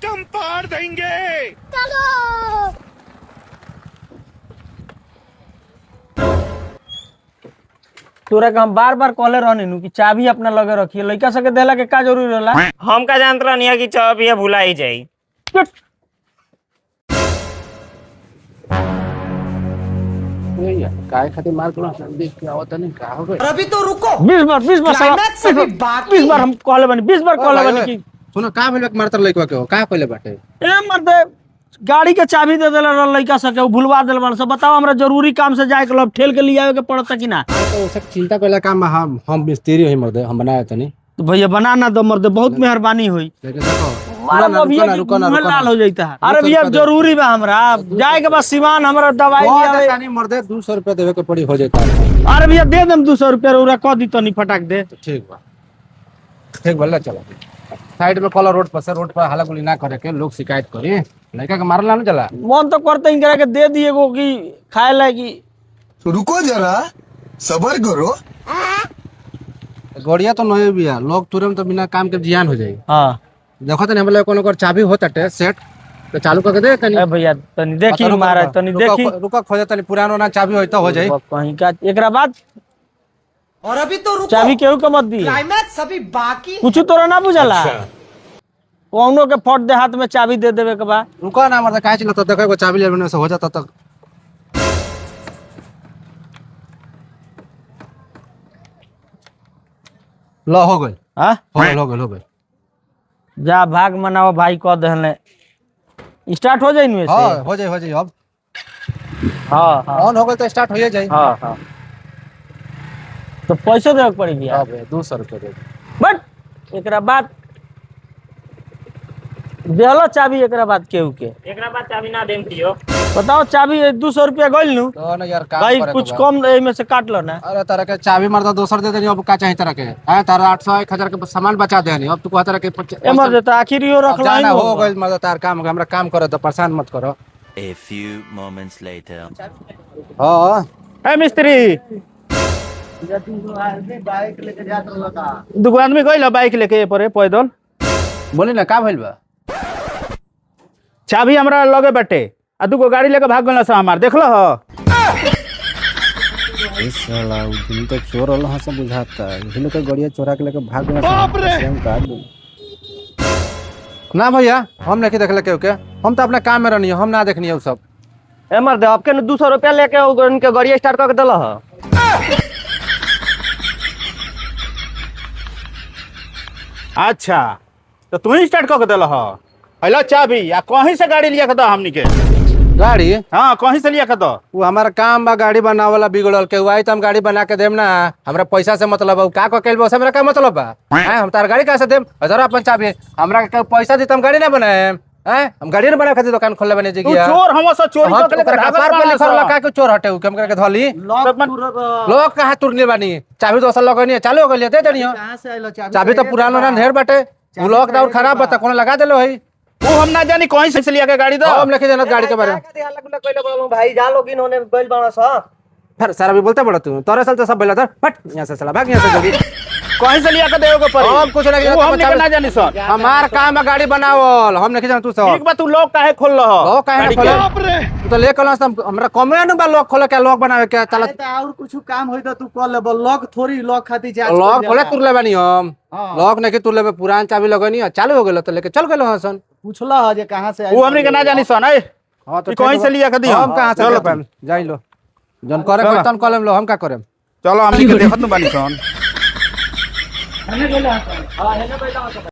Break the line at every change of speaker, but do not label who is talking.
एकदम फाड़ देंगे।
चलो
तोरा के हम बार बार कहले रहनी नु कि चाबी अपना लगे रखिए, लइका सके देला के का जरूरी रहला।
हम का जानत रहनी कि चाबी है भुला ही जाई।
काय खातिर मार तोड़ा देख के आवत नहीं का हो गए।
अभी तो रुको
20 बार
क्लाइमैक्स अभी बाकी
20 बार हम कहले बनी, 20 बार कहले बनी कि
सुनो का भेल मारतर लइकवा के हो का कहले बाटे।
ए मर्दे गाड़ी के चाबी दे देला रह लइका सके, उ भुलवा देल बन। सब बताओ हमरा जरूरी काम से जाए के लब ठेल के लिए आवे के पड़ता कि ना।
तो सब चिंता कइला काम हम मिस्त्री होई मर्दे हम बनाए तनी।
तो भैया बना ना दो मर्दे, बहुत मेहरबानी होई।
लेकिन देखो
मारा अभी मुंह लाल हो जाता है। अरे भैया जरूरी बा हमरा जाए के बाद सिवान हमरा दवाई ले आवे।
तनी मर्दे 200 रुपया देवे के पड़ी हो जाता।
अरे भैया दे देम 200 रुपया रउरा कह दी तनी फटाक दे।
ठीक बा ठीक बोला चलो साइड में कॉलर रोड पर हल्ला गुली ना करे के लोग शिकायत करी। लड़का के मारला ना चला
मन तो करते इनकरा के दे दिए गो कि खाए लागी।
रुको जरा सबर करो।
गड़िया तो नहीं बिया लोग तुरंत तो बिना काम के जियान हो जाई।
हां
देखो तनी हमला कोनो कर चाबी होताटे सेट तो चालू करके दे तनी।
ए भैया तनी देखी महाराज तनी देखी
रुका खोजे तनी पुरानो ना चाबी होई तो हो जाई
कहीं का। एकरा बाद
और अभी तो रुको
चाबी केहू के मत दी,
क्लाइमैक्स अभी बाकी।
कुछ तोरा ना बुझला। कौनो के फट दे हाथ में चाबी दे देवे के बा।
रुका ना मर्द काहे चलत देखो एगो चाबी ले बने से हो जाता तक। लो हो गई
हां
हो गई
जा भाग मनाओ भाई कह देहले स्टार्ट हो जाई नु ऐसे।
हां हो जाई अब।
हां
ऑन हो गई तो स्टार्ट हो जाई।
हां तो पैसे देवे के पड़ी भैया।
अब 200 रुपया दे
बट एकरा बाद देहला चाबी। एकरा बाद केहू के
एकरा बाद चाबी ना देम कियो।
बताओ चाबी 200 रुपया गइल नु
तो ना यार काम
भाई
करे
कुछ कम ए में से काट लो ना।
अरे तरह के चाबी मर्दा दोसर दे देनी अब का चाहिए तरह के है तारा 800 1000 के सामान बचा देनी अब तू कहत रह के
एमर देता आखिर यो रख लाई
जाना हो गइल मर्दा तार काम हमरा काम करे तो परेशान मत करो।
A few moments later.
हां
ए मिस्त्री दुगो आदमी गइल बाइक लेके परे पैदल।
बोली ना का भइल बा।
चाबी हमरा लगे बाटे आ दुगो गाड़ी लेके भाग गइल हमार देखलो ह।
इस साला उदिन तो चोर वाला हंसा बुझाता है हिल के गड़िया चोरा के लेके भाग गया। बाप रे ना भैया हम नहीं देखले केहू के हम तो अपना काम में रहनी हम ना देखनी है सब।
एमर दे आपके 200 रुपया लेके उनके गाड़ी स्टार्ट करके देला ह।
अच्छा तो तू ही स्टार्ट करके देला ह। हेलो चाबी या कहीं से गाड़ी लिया के दो हमनी के।
गाड़ी
हां कहीं से लिया के दो।
वो हमारा काम बा गाड़ी बनावाला बिगड़ल के आई तो हम गाड़ी बना के देम ना हमरा पैसा से मतलब का ककेल बस हमरा का मतलब बा हैं हम तार गाड़ी कैसे देम जरा अपन चाबी हमरा के पैसा दी हम गाड़ी ना बनाए हैं हम गाड़ी ना बना खातिर दुकान खोलले बने
तू
जगिया।
चोर हमसे चोरी
हम
करके
ओकरा कपार पे लिखल वाला का के चोर हटे उ हम करके धली लोग कहां तुरने बानी चाबी दोसर लगनी चालू हो गइल दे देनियो।
कहां से आइलो
चाबी तो पुरानो ना ढेर बाटे उ लॉक डाउन खराब बता कोनो लगा देलो है
वो हम ना जानी कहीं से लिया के गाड़ी दो।
हम लेके जानत गाड़ी के बारे में
भाई जा लोग इन्होंने बैल बाणा सा।
फिर सारा भी बोलते बड़ा तू तोरे साल तो सब बोला था हट यहां से साला भाग यहां से जल्दी।
कहीं से लिया के देओ के पड़ी।
हम कुछ नहीं
वो हमनी के ना जानी सर।
हमार काम है गाड़ी बनावल हम नहीं जान तू सब।
ठीक बा तू लोग काहे खोल रहा
लोग काहे खोले तू तो ले कलस हमरा कमे न बा लोग खोले के लोग बनावे के चल
और कुछ काम होई तो तू कर ले लॉक थोड़ी लॉक खाती जा
लोग खोले तुरले बानी हम लोग नहीं के तुरले में पुरान चाबी लगनी चालू हो गेल तो लेके चल गेल हसन।
पूछला है जे कहां से
वो हमनी के ना जानी सन। ए
हां तो
कहीं से लिया के दी
हम कहां से ले पाएम जाई लो जन करे कोई तन कॉलम लो हम का करेम।
चलो हमनी के देखत न बानी सन।